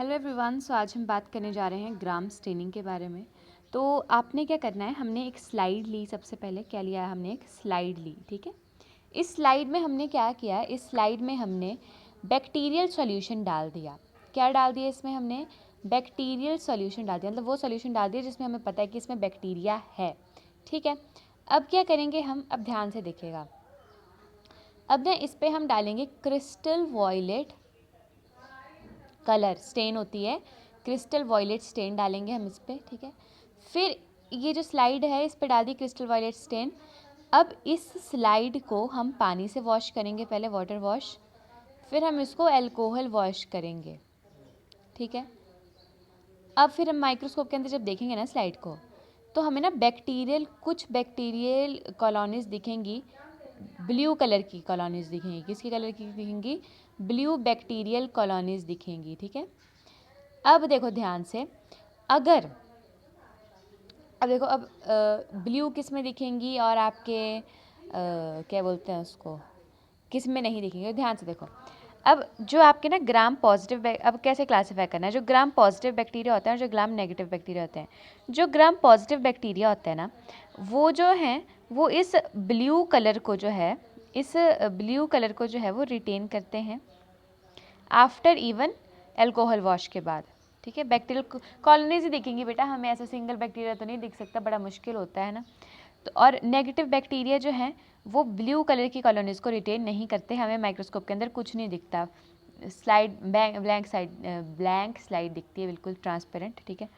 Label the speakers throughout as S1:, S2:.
S1: Hello everyone. सो आज हम बात करने जा रहे हैं ग्राम स्टेनिंग के बारे में। तो आपने क्या करना है, हमने एक स्लाइड ली। सबसे पहले क्या लिया है, हमने एक स्लाइड ली। ठीक है, इस स्लाइड में हमने क्या किया है, इस स्लाइड में हमने बैक्टीरियल सॉल्यूशन डाल दिया। क्या डाल दिया इसमें, हमने बैक्टीरियल सॉल्यूशन डाल दिया, मतलब वो सॉल्यूशन डाल दिया जिसमें हमें पता है कि इसमें बैक्टीरिया है। ठीक है, अब क्या करेंगे हम, अब ध्यान से देखिएगा। अब ना इस पर हम डालेंगे क्रिस्टल वॉयलेट कलर स्टेन होती है, क्रिस्टल वॉयलेट स्टेन डालेंगे हम इस पर। ठीक है, फिर ये जो स्लाइड है इस पर डाल दी क्रिस्टल वॉयलेट स्टेन। अब इस स्लाइड को हम पानी से वॉश करेंगे, पहले वाटर वॉश, फिर हम इसको अल्कोहल वॉश करेंगे। ठीक है, अब फिर हम माइक्रोस्कोप के अंदर जब देखेंगे ना स्लाइड को, तो हमें ना कुछ बैक्टीरियल कॉलोनीज दिखेंगी, ब्लू कलर की कॉलोनीज दिखेंगी। किसकी कलर की दिखेंगी, ब्लू बैक्टीरियल कॉलोनीज दिखेंगी। ठीक है, अब देखो ध्यान से, अगर अब देखो, अब ब्लू किस में दिखेंगी और आपके क्या बोलते हैं उसको, किस में नहीं दिखेंगे। ध्यान से देखो, अब जो आपके ना ग्राम पॉजिटिव, अब कैसे क्लासीफाई करना है, जो ग्राम पॉजिटिव बैक्टीरिया होते हैं और जो ग्राम नेगेटिव बैक्टीरिया होते हैं। जो ग्राम पॉजिटिव बैक्टीरिया होते हैं ना, वो जो हैं वो इस ब्लू कलर को जो है, इस ब्लू कलर को जो है वो रिटेन करते हैं आफ्टर इवन एल्कोहल वॉश के बाद। ठीक है, बैक्टीरियल कॉलोनीज ही दिखेंगी बेटा, हमें ऐसा सिंगल बैक्टीरिया तो नहीं दिख सकता, बड़ा मुश्किल होता है ना। तो और नेगेटिव बैक्टीरिया जो हैं वो ब्लू कलर की कॉलोनीज को रिटेन नहीं करते, हमें माइक्रोस्कोप के अंदर कुछ नहीं दिखता। स्लाइड ब्लैंक स्लाइड दिखती है, बिल्कुल ट्रांसपेरेंट। ठीक है,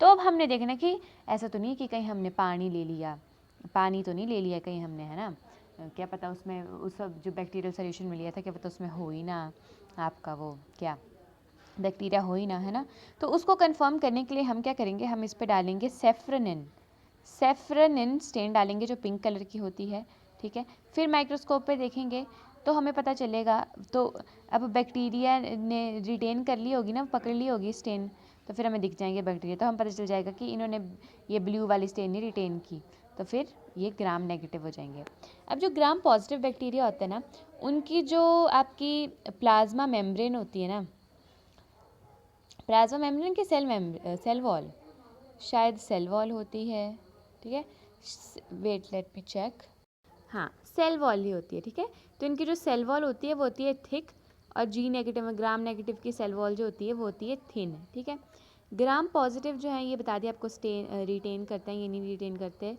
S1: तो अब हमने देखना कि ऐसा तो नहीं कि कहीं हमने पानी तो नहीं ले लिया कहीं हमने, है ना। क्या पता उसमें उस सब जो बैक्टीरियल सोल्यूशन में लिया था, क्या पता उसमें हो ही ना आपका वो क्या बैक्टीरिया हो ही ना, है ना। तो उसको कंफर्म करने के लिए हम क्या करेंगे, हम इस पे डालेंगे सेफ्रनिन स्टेन डालेंगे जो पिंक कलर की होती है। ठीक है, फिर माइक्रोस्कोप पे देखेंगे तो हमें पता चलेगा। तो अब बैक्टीरिया ने रिटेन कर ली होगी ना, पकड़ ली होगी स्टेन, तो फिर हमें दिख जाएंगे बैक्टीरिया, तो हम पता चल जाएगा कि इन्होंने ये ब्लू वाली स्टेन नहीं रिटेन की, तो फिर ये ग्राम नेगेटिव हो जाएंगे। अब जो ग्राम पॉजिटिव बैक्टीरिया होते हैं ना, उनकी जो आपकी प्लाज्मा मेम्ब्रेन होती है ना, प्लाज्मा मेम्ब्रेन की सेल वॉल, शायद सेल वॉल होती है। ठीक है, वेट लेट मी चेक, हाँ सेल वॉल ही होती है। ठीक है, तो इनकी जो सेल वॉल होती है वो होती है थिक, और जी नेगेटिव में ग्राम नेगेटिव की सेल वॉल जो होती है वो होती है थिन। ठीक है, ग्राम पॉजिटिव जो है ये बता दिया आपको रिटेन करते हैं, ये नहीं रिटेन करते।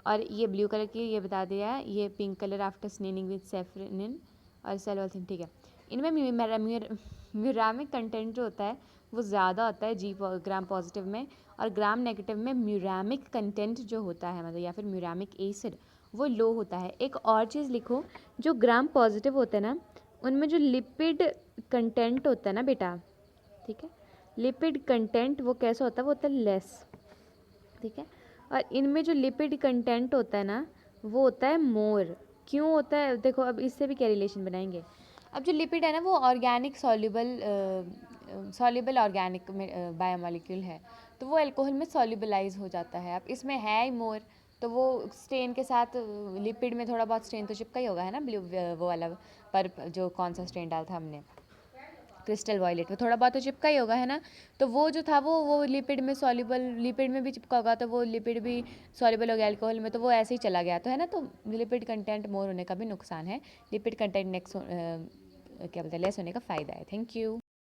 S1: और ये ब्लू कलर की ये बता दिया है, ये पिंक कलर आफ्टर स्नेनिंग विद सेफ्रिनिन और सेल वॉल थिन। ठीक है, इनमें म्यूरामिक कंटेंट जो होता है वो ज़्यादा होता है ग्राम पॉजिटिव में, और ग्राम नेगेटिव में म्यूरामिक कंटेंट जो होता है, मतलब या फिर म्यूरामिक एसिड, वो लो होता है। एक और चीज़ लिखो, जो ग्राम पॉजिटिव होता है ना, उनमें जो लिपिड कंटेंट होता है ना बेटा, ठीक है, लिपिड कंटेंट वो कैसा होता है, वो होता है लेस। ठीक है, और इनमें जो लिपिड कंटेंट होता है ना वो होता है मोर। क्यों होता है, देखो अब इससे भी क्या रिलेशन बनाएंगे। अब जो लिपिड है ना वो ऑर्गेनिक सॉल्युबल ऑर्गेनिक बायोमोलिक्यूल है, तो वो अल्कोहल में सॉल्युबलाइज हो जाता है। अब इसमें है ही मोर, तो वो स्टेन के साथ लिपिड में थोड़ा बहुत स्टेन तो चिपका ही होगा, है ना, ब्लू वो वाला, पर जो कौन सा स्टेन डाला था हमने, क्रिस्टल वॉयलेट, वो थोड़ा बहुत तो चिपका ही होगा, है ना। तो वो जो था वो लिपिड में सॉल्युबल, लिपिड में भी चिपका होगा, तो वो लिपिड भी सॉल्युबल हो गया अल्कोहल में, तो वो ऐसे ही चला गया, तो है ना। तो लिपिड कंटेंट मोर होने का भी नुकसान है, लिपिड कंटेंट क्या बोलते हैं लेस होने का फ़ायदा है। Thank you.